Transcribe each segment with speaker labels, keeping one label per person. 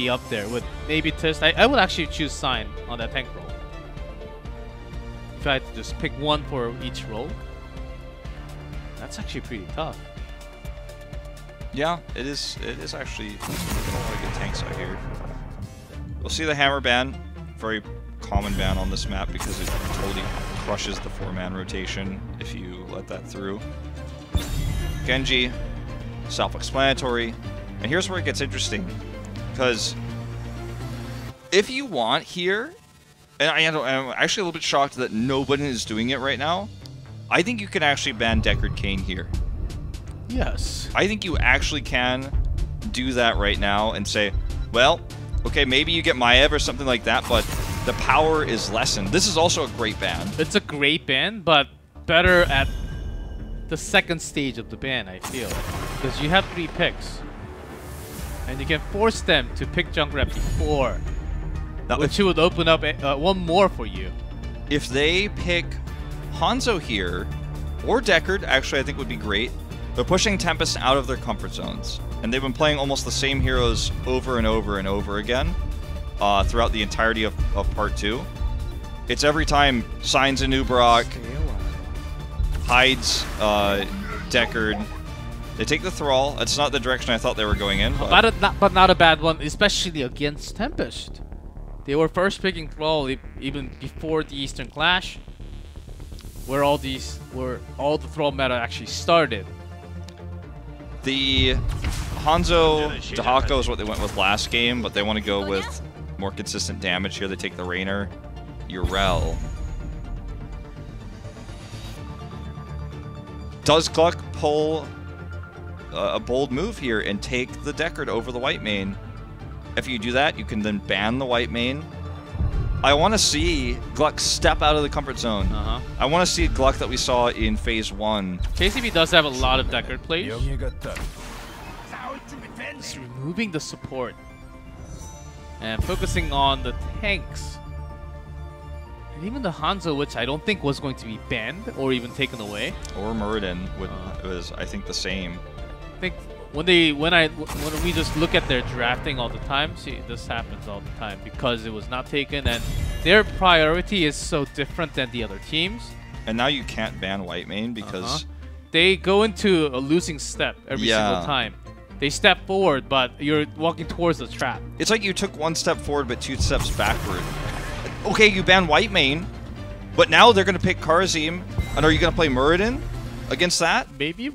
Speaker 1: be up there with maybe Tist. I would actually choose Sign on that tank roll. If I had to just pick one for each roll, that's actually pretty tough.
Speaker 2: Yeah, it is. It is actually a lot of good tanks out here. We'll see the hammer ban, very common ban on this map because it totally crushes the 4-man rotation if you let that through. Genji, self-explanatory, and here's where it gets interesting, because if you want here, and I'm actually a little bit shocked that nobody is doing it right now, I think you can actually ban Deckard Cain here.
Speaker 1: Yes.
Speaker 2: I think you actually can do that right now and say, well, okay, maybe you get Maev or something like that, but the power is lessened. This is also a great ban.
Speaker 1: It's a great ban, but better at the second stage of the ban, I feel. Because you have 3 picks. And you can force them to pick Junkrat before. Which would open up one more for you.
Speaker 2: If they pick Hanzo here, or Deckard, actually I think would be great. They're pushing Tempest out of their comfort zones. And they've been playing almost the same heroes over and over and over again throughout the entirety of Part 2. It's every time Signs a new Brock, hides Deckard. They take the Thrall. That's not the direction I thought they were going in.
Speaker 1: But not a bad one, especially against Tempest. They were first picking Thrall even before the Eastern Clash, where all the Thrall meta actually started.
Speaker 2: The Hanzo Dehako is what they went with last game, but they want to go with more consistent damage here. They take the Rainer, Urel. Does GLuck pull a bold move here and take the Deckard over the white main? If you do that, you can then ban the white main. I want to see GLuck step out of the comfort zone. I want to see GLuck that we saw in Phase 1.
Speaker 1: KCB does have a lot of Deckard plays. Just removing the support and focusing on the tanks. And even the Hanzo, which I don't think was going to be banned or even taken away.
Speaker 2: Or Muradin was, I think, the same.
Speaker 1: I think when we just look at their drafting all the time, see, this happens all the time because it was not taken, and their priority is so different than the other teams.
Speaker 2: And now you can't ban white main because
Speaker 1: they go into a losing step every single time. They step forward, but you're walking towards the trap.
Speaker 2: It's like you took 1 step forward but 2 steps backward. Okay, you ban white main, but now they're going to pick Karazim, and are you going to play Muradin against that?
Speaker 1: Maybe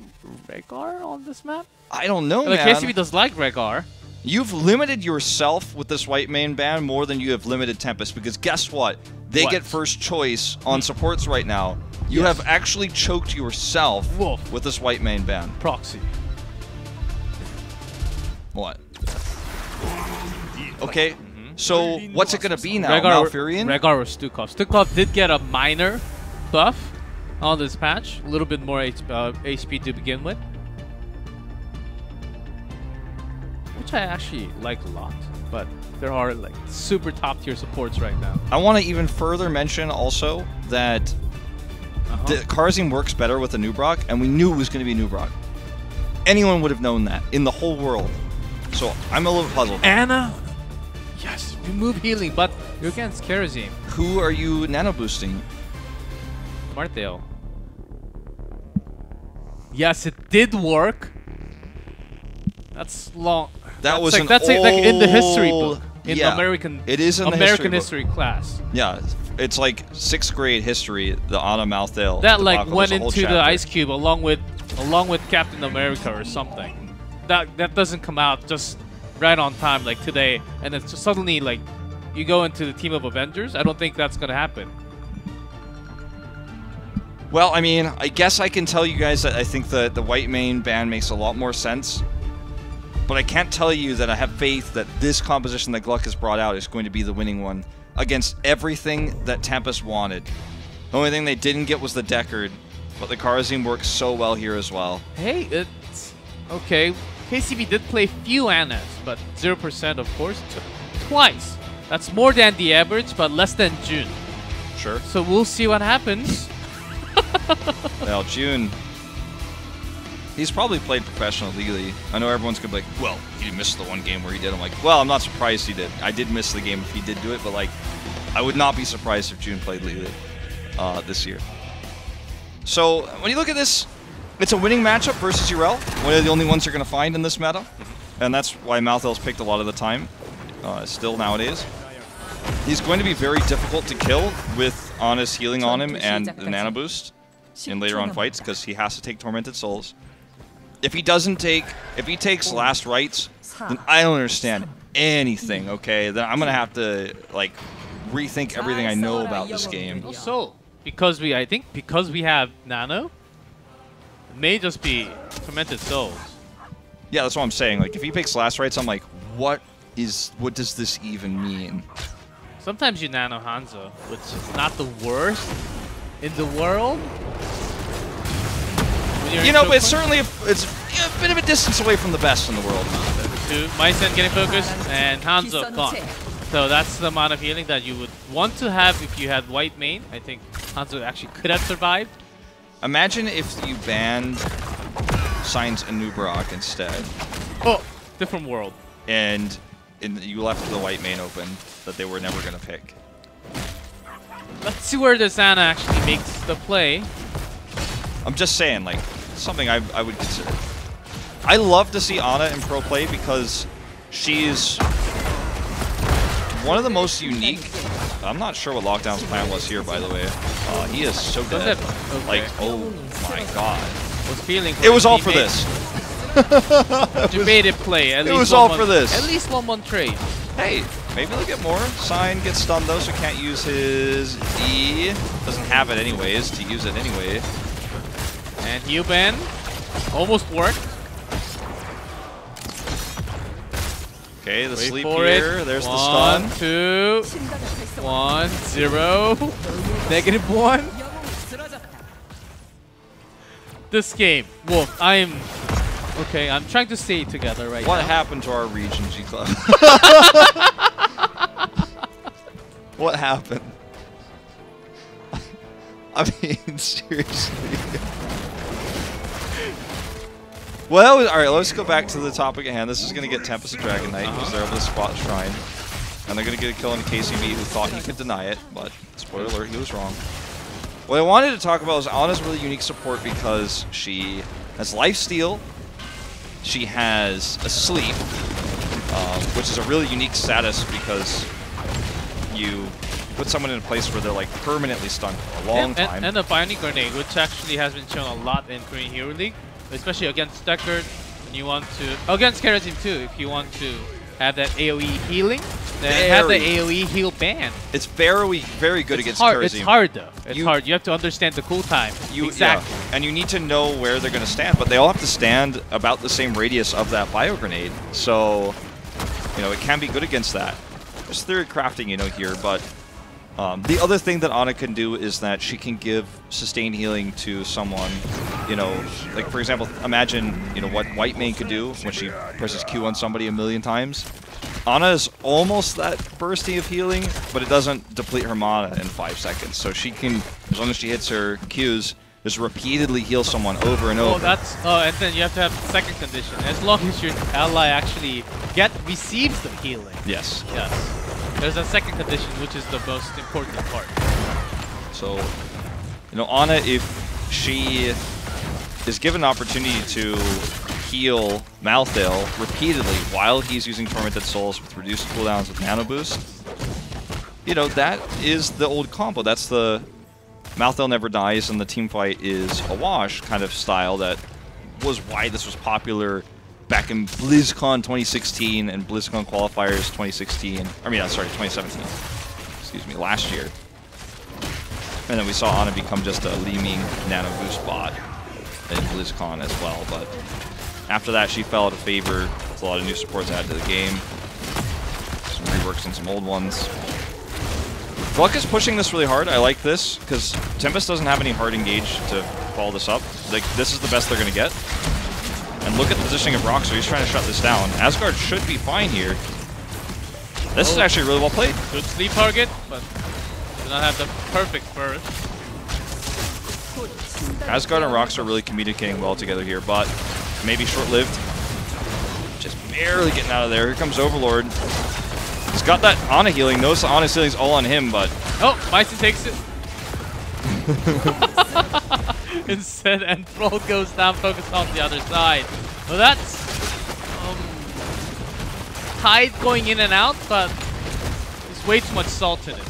Speaker 1: Rehgar on this map?
Speaker 2: I don't know,
Speaker 1: like,
Speaker 2: man.
Speaker 1: KCB does like Rehgar.
Speaker 2: You've limited yourself with this white main ban more than you have limited Tempest, because guess what? They get first choice on supports right now. You have actually choked yourself with this white main ban.
Speaker 1: Proxy.
Speaker 2: What? Okay, so what's it gonna be now? Malfurion?
Speaker 1: Rehgar or Stukov. Stukov did get a minor buff on this patch. A little bit more HP to begin with. Which I actually like a lot. But there are like super top tier supports right now.
Speaker 2: I want to even further mention also that the Karazim works better with a new Brock, and we knew it was going to be new Brock. Anyone would have known that in the whole world. So I'm a little puzzled.
Speaker 1: Anna? Yes, remove healing, but you're against Karazim.
Speaker 2: Who are you nano boosting?
Speaker 1: Martel. Yes, it did work. That's long.
Speaker 2: That was
Speaker 1: like in the history book. In the American,
Speaker 2: it is in
Speaker 1: American
Speaker 2: the
Speaker 1: history class.
Speaker 2: Yeah, it's like 6th grade history. The Anna Malthael.
Speaker 1: That like went into the Ice Cube along with Captain America or something. That doesn't come out just right on time like today, and it's just suddenly like you go into the team of Avengers. I don't think that's gonna happen.
Speaker 2: Well, I mean, I guess I can tell you guys that I think the white main ban makes a lot more sense. But I can't tell you that I have faith that this composition that GLuck has brought out is going to be the winning one against everything that Tempest wanted. The only thing they didn't get was the Deckard, but the Karazim works so well here as well.
Speaker 1: Hey, it's okay. KCB did play few Annas, but 0% of course, twice. That's more than the average, but less than June.
Speaker 2: Sure.
Speaker 1: So we'll see what happens.
Speaker 2: Well, June He's probably played professional legally. I know everyone's gonna be like, well, he missed the one game where he did. I'm like, well, I'm not surprised he did. I did miss the game if he did do it, but like, I would not be surprised if June played legally this year. So when you look at this, it's a winning matchup versus Urel. One of the only ones you're gonna find in this meta, and that's why Malthael's picked a lot of the time, still nowadays. He's going to be very difficult to kill with Ana's healing on him and the Nano Boost in later on fights because he has to take Tormented Souls. If he takes Last Rites, then I don't understand anything, okay? Then I'm going to have to, like, rethink everything I know about this game.
Speaker 1: Also, I think because we have Nano, it may just be Tormented Souls.
Speaker 2: Yeah, that's what I'm saying. Like, if he picks Last Rites, I'm like, what does this even mean?
Speaker 1: Sometimes you Nano Hanzo, which is not the worst in the world.
Speaker 2: You know, but it's certainly it's a bit of a distance away from the best in the world.
Speaker 1: Mycen getting focused, and Hanzo gone. So that's the amount of healing that you would want to have if you had white main. I think Hanzo actually could have survived.
Speaker 2: Imagine if you banned Signs and Nubarak instead.
Speaker 1: Oh, different world.
Speaker 2: And you left the white main open that they were never going to pick.
Speaker 1: Let's see where the Ana actually makes the play.
Speaker 2: I'm just saying, like, something I would consider. I love to see Ana in pro play because she's one of the most unique. I'm not sure what Lockdown's plan was here, by the way. He is so dead. Okay. Like, oh my god.
Speaker 1: Was feeling
Speaker 2: it was all for this.
Speaker 1: Debated play. At
Speaker 2: it
Speaker 1: least
Speaker 2: was all for this.
Speaker 1: At least 1-1 trade.
Speaker 2: Hey, maybe they'll get more. Sign gets stunned though, so can't use his E. Doesn't have it anyways to use it anyway.
Speaker 1: And heal ban almost worked.
Speaker 2: Okay, the
Speaker 1: Wait
Speaker 2: sleep
Speaker 1: for
Speaker 2: here.
Speaker 1: It.
Speaker 2: There's the stun.
Speaker 1: 1, 2, 1, 0, -1. This game, Wolf, I'm trying to stay together right now.
Speaker 2: What happened to our region, GLuck? What happened? I mean, seriously. Well, alright, let's go back to the topic at hand. This is going to get Tempest and Dragon Knight because they're over the spot shrine. And they're going to get a kill on KCB who thought he could deny it, but spoiler alert, he was wrong. What I wanted to talk about is Ana's really unique support because she has lifesteal, she has a sleep, which is a really unique status because you put someone in a place where they're like permanently stunned for a long time.
Speaker 1: And a Binding Grenade, which actually has been shown a lot in Korean Hero League, especially against Deckard, and you want to against Keratin too, if you want to have that AoE healing, then have the AoE heal ban.
Speaker 2: It's very good against Keratin.
Speaker 1: It's hard though. It's hard. You have to understand the cooltime. Exactly.
Speaker 2: Yeah. And you need to know where they're going to stand, but they all have to stand about the same radius of that bio grenade. So, you know, it can be good against that. There's theory crafting, you know, here, but the other thing that Ana can do is that she can give sustained healing to someone, you know, like for example, imagine, you know, what White Mane could do when she presses Q on somebody a million times. Ana is almost that bursty of healing, but it doesn't deplete her mana in 5 seconds. So she can, as long as she hits her Qs, just repeatedly heal someone over and over.
Speaker 1: And then you have to have the second condition. As long as your ally actually receives the healing.
Speaker 2: Yes.
Speaker 1: Yes. There's a second condition, which is the most important part.
Speaker 2: So, you know, Ana, if she is given an opportunity to heal Malthael repeatedly while he's using Tormented Souls with reduced cooldowns with Nano Boost, you know, that is the old combo. That's the Malthael never dies and the team fight is a wash kind of style that was why this was popular back in BlizzCon 2016 and BlizzCon qualifiers 2016. I mean, sorry, 2017. Excuse me, last year. And then we saw Ana become just a Li Ming Nano Boost bot in BlizzCon as well. But after that, she fell out of favor with a lot of new supports added to the game. Some reworks and some old ones. GLuck is pushing this really hard. I like this because Tempest doesn't have any hard engage to follow this up. Like, this is the best they're going to get. And look at the positioning of Roxo. He's trying to shut this down. Asgard should be fine here. This is actually really well played.
Speaker 1: Good sleep target, but do not have the perfect burst.
Speaker 2: Asgard and Rox are really communicating well together here, but maybe short-lived. Just barely getting out of there. Here comes Overlord. He's got that Ana healing. Notice the Ana healing's all on him, but...
Speaker 1: Oh, Bison takes it. Instead, Enthrall goes down, focused on the other side. Well, that's... Tide going in and out, but there's way too much salt in it.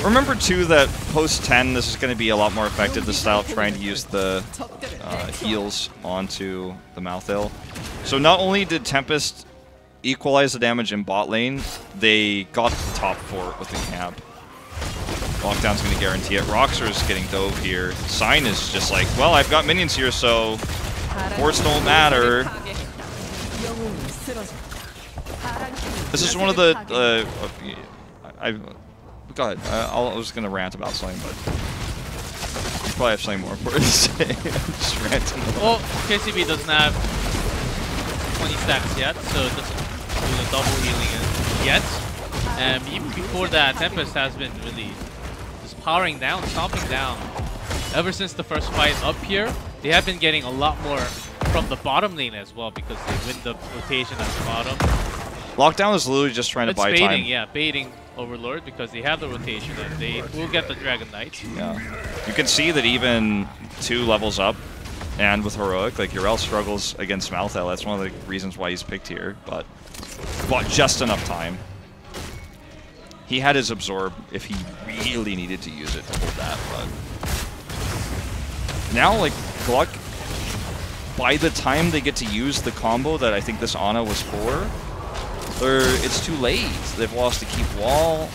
Speaker 2: Remember, too, that post-10, this is going to be a lot more effective, the style of trying to use the heals onto the Malthael. So not only did Tempest equalize the damage in bot lane, they got the top fort with the camp. Lockdown's going to guarantee it. Roxor's getting dove here. Sign is just like, well, I've got minions here, so forts don't matter. This is one of the... Go ahead. I was going to rant about something, but you probably have something more important to say. I'm just ranting.
Speaker 1: Well, KCB doesn't have 20 stacks yet, so it doesn't do the double healing yet. And even before that, Tempest has been really just powering down, stomping down. Ever since the first fight up here, they have been getting a lot more from the bottom lane as well because they win the rotation at the bottom.
Speaker 2: Lockdown is literally just trying to buy
Speaker 1: baiting,
Speaker 2: time.
Speaker 1: Yeah, baiting Overlord because they have the rotation and they will get the Dragon Knight.
Speaker 2: Yeah. You can see that even 2 levels up and with Heroic, like Yrel struggles against Malthael. That's one of the reasons why he's picked here, but bought just enough time. He had his absorb if he really needed to use it to hold that, but now like GLuck, by the time they get to use the combo that I think this Ana was for, it's too late. They've lost the keep wall,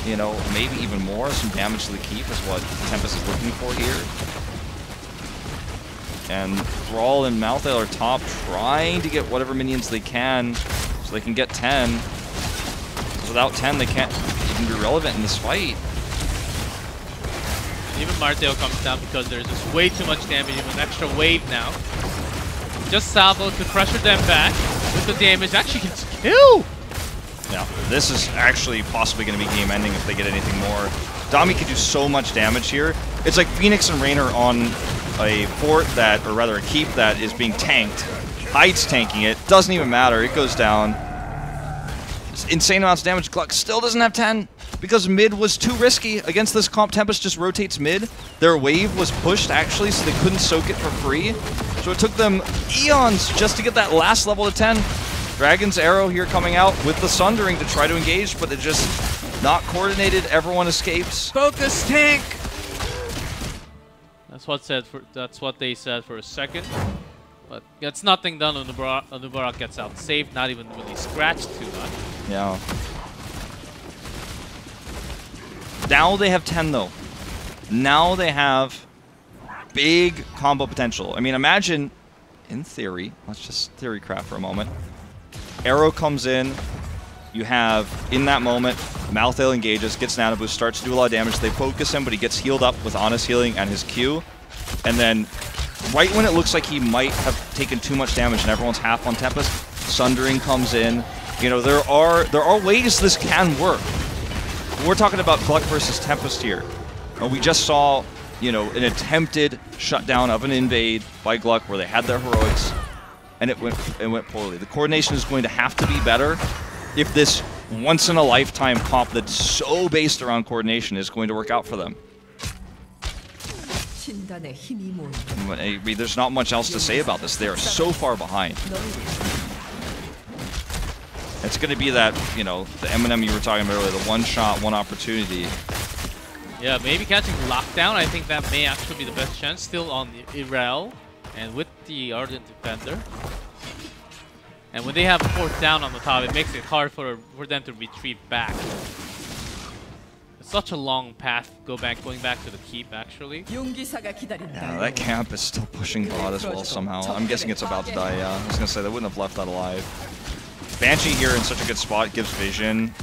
Speaker 2: you know, maybe even more. Some damage to the keep is what Tempest is looking for here. And Thrall and Malthael are top, trying to get whatever minions they can so they can get 10. Without 10, they can't even be relevant in this fight.
Speaker 1: Even Marthael comes down because there's just way too much damage, even an extra wave now. Just Salvo to pressure them back with the damage. Actually gets kill!
Speaker 2: Yeah, this is actually possibly going to be game-ending if they get anything more. Dami could do so much damage here. It's like Phoenix and Raynor on a fort that, or rather a keep that is being tanked. Hyde's tanking it. Doesn't even matter. It goes down. It's insane amounts of damage. GLuck still doesn't have 10 because mid was too risky. Against this comp, Tempest just rotates mid. Their wave was pushed, actually, so they couldn't soak it for free. So it took them eons just to get that last level to 10. Dragon's Arrow here coming out with the Sundering to try to engage, but it just not coordinated. Everyone escapes.
Speaker 1: Focus tank! That's what they said for a second. But gets nothing done. Nubarak gets out safe, not even really scratched too much.
Speaker 2: Yeah. Now they have 10 though. Now they have big combo potential. I mean, imagine, in theory, let's just theory craft for a moment. Arrow comes in, you have, in that moment, Malthael engages, gets Nano Boost, starts to do a lot of damage. They focus him, but he gets healed up with Ana's healing and his Q. And then, right when it looks like he might have taken too much damage and everyone's half on Tempest, Sundering comes in. You know, there are ways this can work. We're talking about GLuck versus Tempest here. And we just saw, you know, an attempted shutdown of an invade by GLuck where they had their heroics. And it went poorly. The coordination is going to have to be better if this once-in-a-lifetime comp that's so based around coordination is going to work out for them. I mean, there's not much else to say about this. They are so far behind. It's going to be that, you know, the Eminem you were talking about earlier, the one shot, one opportunity.
Speaker 1: Yeah, maybe catching Lockdown. I think that may actually be the best chance. Still on the Yrel. And with the Ardent Defender. And when they have a fourth down on the top, it makes it hard for them to retreat back. It's such a long path going back to the keep, actually.
Speaker 2: Yeah, that camp is still pushing bot as well somehow. I'm guessing it's about to die, yeah. I was going to say, they wouldn't have left that alive. Banshee here in such a good spot, gives vision.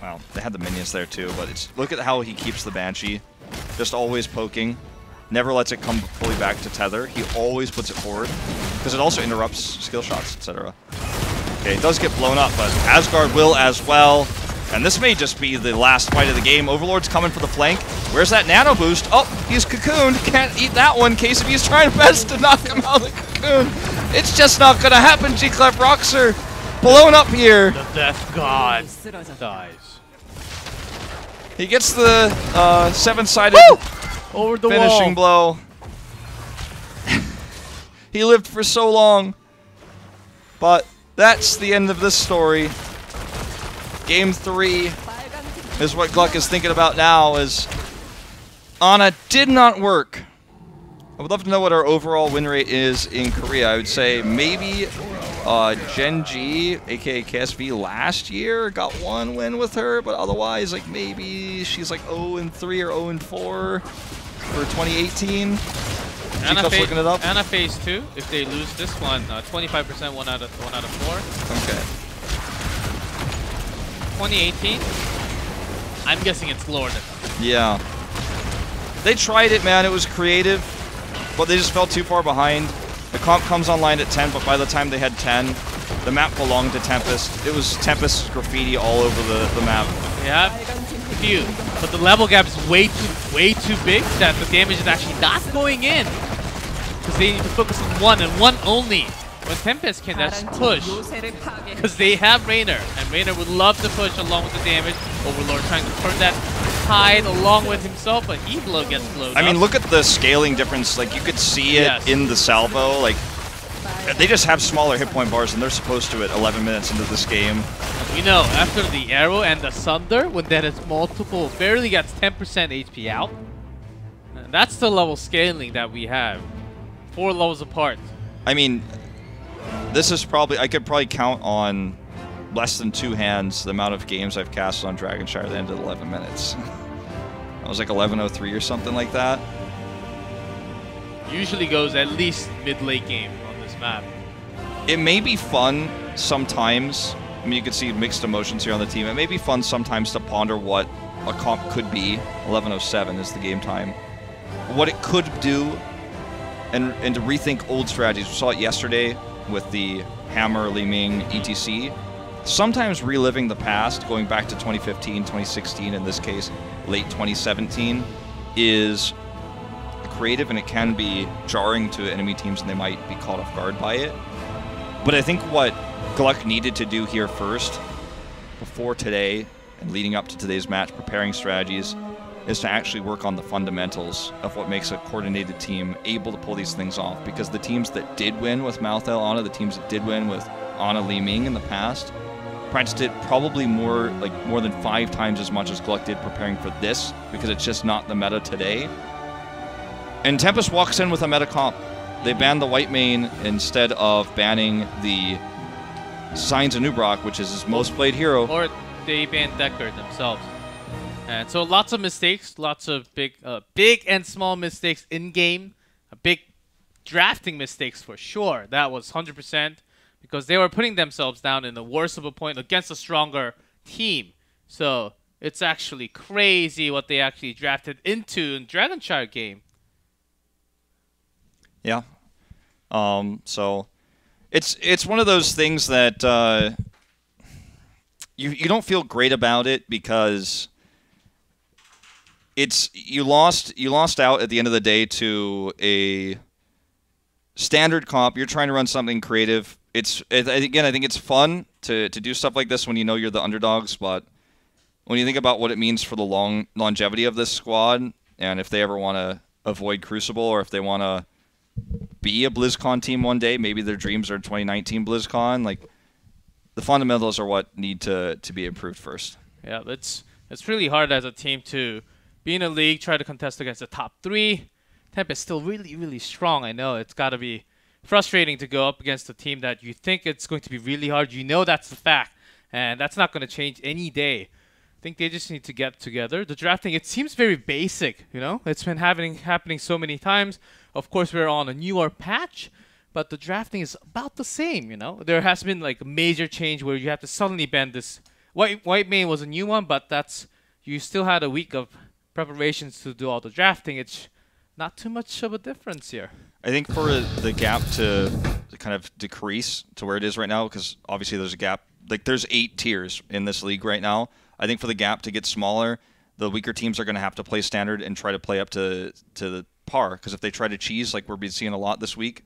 Speaker 2: Well, they had the minions there too, but it's look at how he keeps the Banshee. Just always poking. Never lets it come fully back to tether. He always puts it forward because it also interrupts skill shots, etc. Okay, it does get blown up, but Asgard will as well. And this may just be the last fight of the game. Overlord's coming for the flank. Where's that nano boost? Oh, he's cocooned. Can't eat that one. KCB's trying best to knock him out of the cocoon. It's just not going to happen. GLuck rocks are blown up here.
Speaker 1: The death god dies.
Speaker 2: He gets the 7-sided
Speaker 1: over the
Speaker 2: finishing blow. He lived for so long. But that's the end of this story. Game 3 is what GLuck is thinking about now, is Ana did not work. I would love to know what our overall win rate is in Korea. I would say maybe Gen G, aka KSV, last year got 1 win with her, but otherwise, like, maybe she's like 0-3 or 0-4 for 2018. Looking it up.
Speaker 1: Ana phase 2. If they lose this one, 25% 1 out of 4.
Speaker 2: Okay.
Speaker 1: 2018. I'm guessing it's lower than that.
Speaker 2: Yeah. They tried it, man. It was creative, but they just fell too far behind. The comp comes online at 10, but by the time they had 10, the map belonged to Tempest. It was Tempest's graffiti all over the map.
Speaker 1: Yeah, few, but the level gap is way too big that the damage is actually not going in, because they need to focus on one and one only. When Tempest can just push, because they have Raynor, and Raynor would love to push along with the damage. Overlord trying to turn that tide along with himself, but he gets blowed
Speaker 2: I mean, look at the scaling difference. Like, you could see it in the salvo. Like, they just have smaller hit point bars than they're supposed to at 11 minutes into this game.
Speaker 1: You know, after the arrow and the thunder, when that is multiple, barely gets 10% HP out. And that's the level scaling that we have. 4 levels apart. I
Speaker 2: mean, this is probably, I could probably count on less than 2 hands the amount of games I've cast on Dragonshire that ended 11 minutes. I was like 11:03 or something like that.
Speaker 1: Usually goes at least mid-late game on this map.
Speaker 2: It may be fun sometimes. I mean, you can see mixed emotions here on the team. It may be fun sometimes to ponder what a comp could be. 11:07 is the game time. What it could do, and to rethink old strategies. We saw it yesterday with the Hammer, Li Ming, etc. Sometimes reliving the past, going back to 2015, 2016, in this case, late 2017, is creative, and it can be jarring to enemy teams, and they might be caught off guard by it. But I think what GLuck needed to do here first, before today, and leading up to today's match, preparing strategies, is to actually work on the fundamentals of what makes a coordinated team able to pull these things off. Because the teams that did win with Malthael Ana, the teams that did win with Ana Li Ming in the past, practiced it probably more than 5 times as much as GLuck did preparing for this, because it's just not the meta today. And Tempest walks in with a meta comp. They banned the white main instead of banning the Signs of Nubrock, which is his most played hero.
Speaker 1: Or they banned Deckard themselves. And so lots of mistakes, lots of big and small mistakes in-game. Big drafting mistakes for sure. That was 100%, because they were putting themselves down in the worst of a point against a stronger team. So it's actually crazy what they actually drafted into in Dragonshire game.
Speaker 2: Yeah. So it's one of those things that you don't feel great about it, because you lost out at the end of the day to a standard comp. You're trying to run something creative. Again, I think it's fun to do stuff like this when you know you're the underdogs, but when you think about what it means for the longevity of this squad, and if they ever want to avoid Crucible, or if they want to be a BlizzCon team one day, maybe their dreams are 2019 BlizzCon, like, the fundamentals are what need to be improved first.
Speaker 1: Yeah, it's really hard as a team to be in a league, try to contest against the top 3. Tempest is still really, really strong. I know it's got to be frustrating to go up against a team that you think it's going to be really hard. You know that's the fact, and that's not going to change any day. I think they just need to get together. The drafting, it seems very basic, you know? It's been happening so many times. Of course, we're on a newer patch, but the drafting is about the same, you know? There has been like a major change where you have to suddenly ban this. White main was a new one, but you still had a week of preparations to do all the drafting. It's not too much of a difference here.
Speaker 2: I think for the gap to kind of decrease to where it is right now, because obviously there's a gap like there's 8 tiers in this league right now. I think for the gap to get smaller, the weaker teams are going to have to play standard and try to play up to the par. Because if they try to cheese, like we're seeing a lot this week,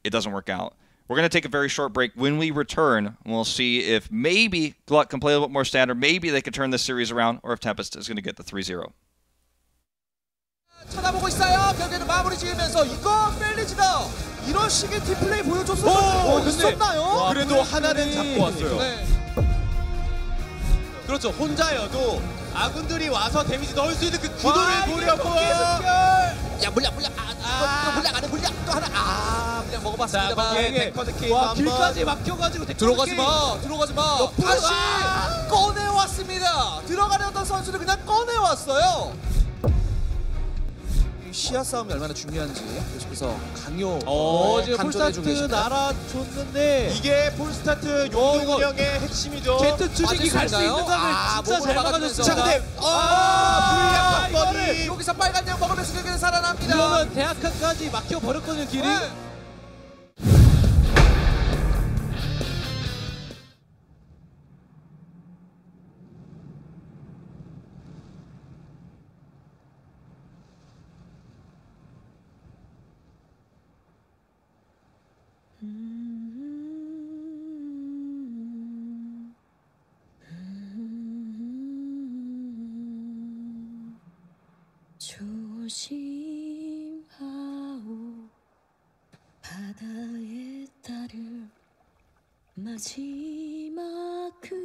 Speaker 2: it doesn't work out. We're going to take a very short break. When we return, we'll see if maybe GLuck can play a little bit more standard. Maybe they can turn this series around, or if Tempest is going to get the 3-0.
Speaker 3: 쳐다보고 있어요. 결국에는 마무리 지으면서 이거 펠리지다. 이런 식의 팀플레이 보여줬었나요? 있었나요?
Speaker 4: 그래도 하나는 잡고 왔어요.
Speaker 3: 네.
Speaker 4: 그렇죠. 혼자여도 아군들이 와서 데미지 넣을 수 있는 그 구도를 보려고.
Speaker 3: 야 물량 이거 물량 안에 물량 또 하나 물량 먹어봤습니다만
Speaker 4: 탱커 느낌 한번
Speaker 3: 길까지 막혀가지고 들어가지 마 다시 꺼내왔습니다. 들어가려던 선수를 그냥 꺼내왔어요. 시야 싸움이 얼마나 중요한지 계속해서 강요
Speaker 4: 지금 폴스타트 날아줬는데 이게 폴스타트 용도 운영의 핵심이죠.
Speaker 3: 제트 주식이 갈 수 있는 거를 진짜 잘 막아줬어요.
Speaker 4: 자 근데 불리한 방법이
Speaker 3: 여기서 빨간 양 먹으면서 결국에 살아납니다.
Speaker 4: 그러면 대학까지 막혀버렸거든요 길이.
Speaker 5: 조심하오 바다에 따를 마지막 그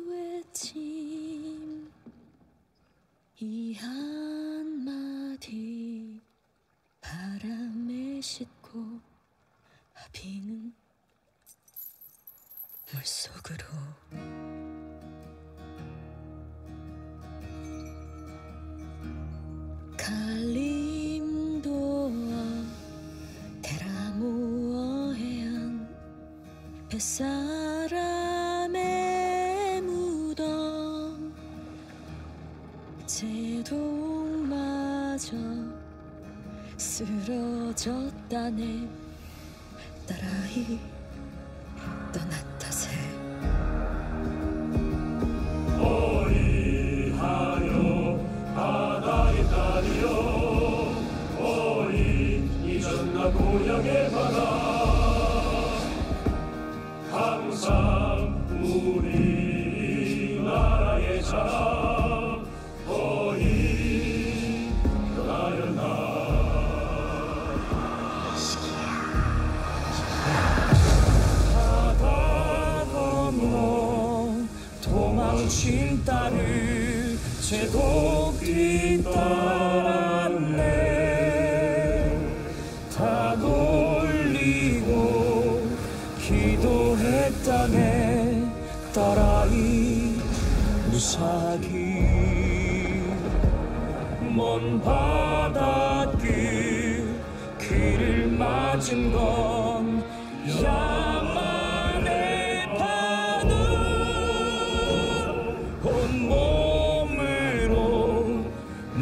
Speaker 5: 외침 이 한마디 바람에 싣고 비는 물속으로 갈림도와 테라모어 해안 뱃사람의 무덤 제동마저 쓰러졌다네 따라이 떠난 탓에
Speaker 6: 어이하여 바다의 딸이여 어이 잊었나 고향의 바다 항상 우리나라의 자랑 어이 나였나 바다 건너 도망친 딸을 제독 뒤따랐네 다 돌리고 기도했다네 딸아이 무사히 먼 바닷길 길을 맞은 건 야만의 파도 온몸으로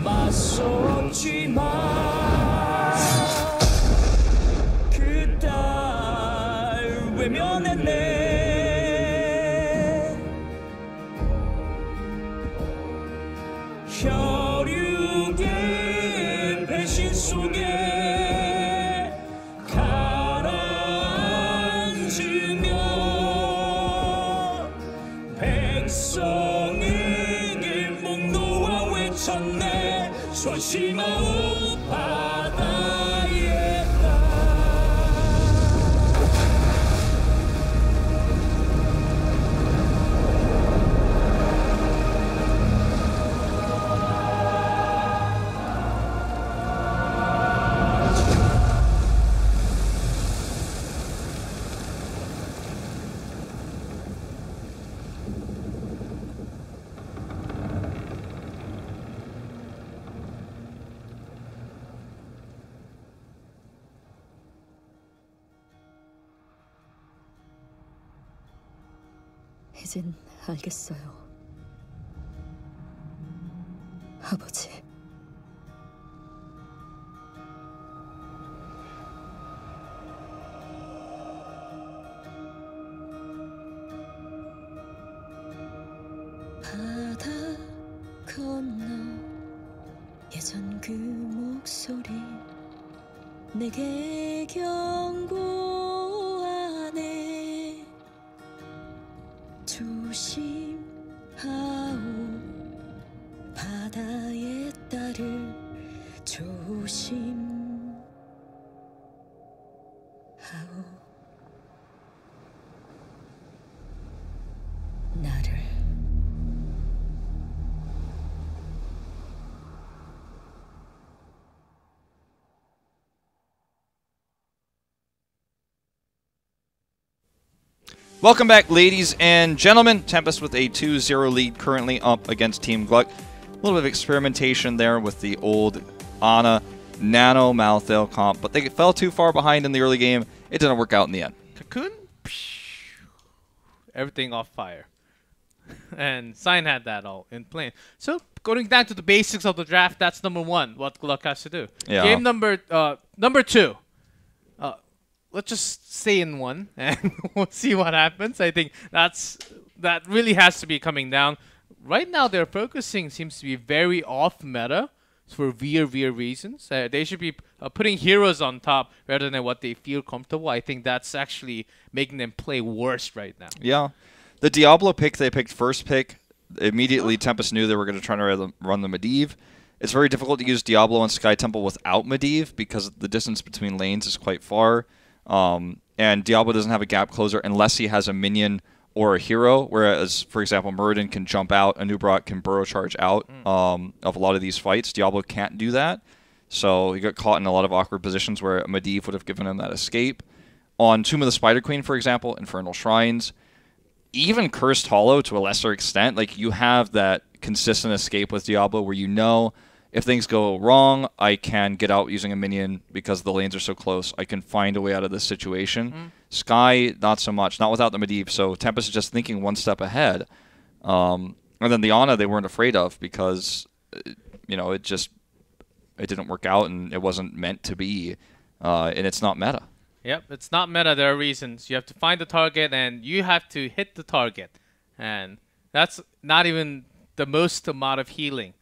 Speaker 6: 맞섰지만 그 딸 외면했네 혈육의 배신 속에 가라앉으며 백성에게 목 놓아 외쳤네 조심하오 바다의 딸
Speaker 5: 이젠 알겠어요. 아버지. 바다 건너 예전 그 목소리 내게 경고하네 조심하오 바다의 딸을 조심하오 나를
Speaker 2: Welcome back, ladies and gentlemen. Tempest with a 2-0 lead currently up against Team Gluck. A little bit of experimentation there with the old Ana Nano Malthael comp, but they fell too far behind in the early game. It didn't work out in the end.
Speaker 1: Cocoon? Everything off fire. And Sign had that all in play. So, going down to the basics of the draft, that's number one, what Gluck has to do.
Speaker 2: Yeah.
Speaker 1: Game number two. Let's just stay in one, and we'll see what happens. I think that really has to be coming down. Right now, their focusing seems to be very off meta for Veer reasons. They should be putting heroes on top rather than what they feel comfortable. I think that's actually making them play worse right now.
Speaker 2: Yeah. The Diablo pick they picked first pick, immediately Tempest knew they were going to try to run the Medivh. It's very difficult to use Diablo and Sky Temple without Medivh because the distance between lanes is quite far. And Diablo doesn't have a gap closer unless he has a minion or a hero, whereas, for example, Muradin can jump out, Anub'arak can burrow charge out of a lot of these fights. Diablo can't do that, so he got caught in a lot of awkward positions where Medivh would have given him that escape. On Tomb of the Spider Queen, for example, Infernal Shrines, even Cursed Hollow to a lesser extent, like you have that consistent escape with Diablo where you know if things go wrong, I can get out using a minion because the lanes are so close. I can find a way out of this situation. Sky, not so much. Not without the Medivh. So Tempest is just thinking one step ahead. And then the Ana they weren't afraid of because, you know, it didn't work out and it wasn't meant to be. And it's not meta.
Speaker 1: Yep, it's not meta. There are reasons. You have to find the target and you have to hit the target. And that's not even the most amount of healing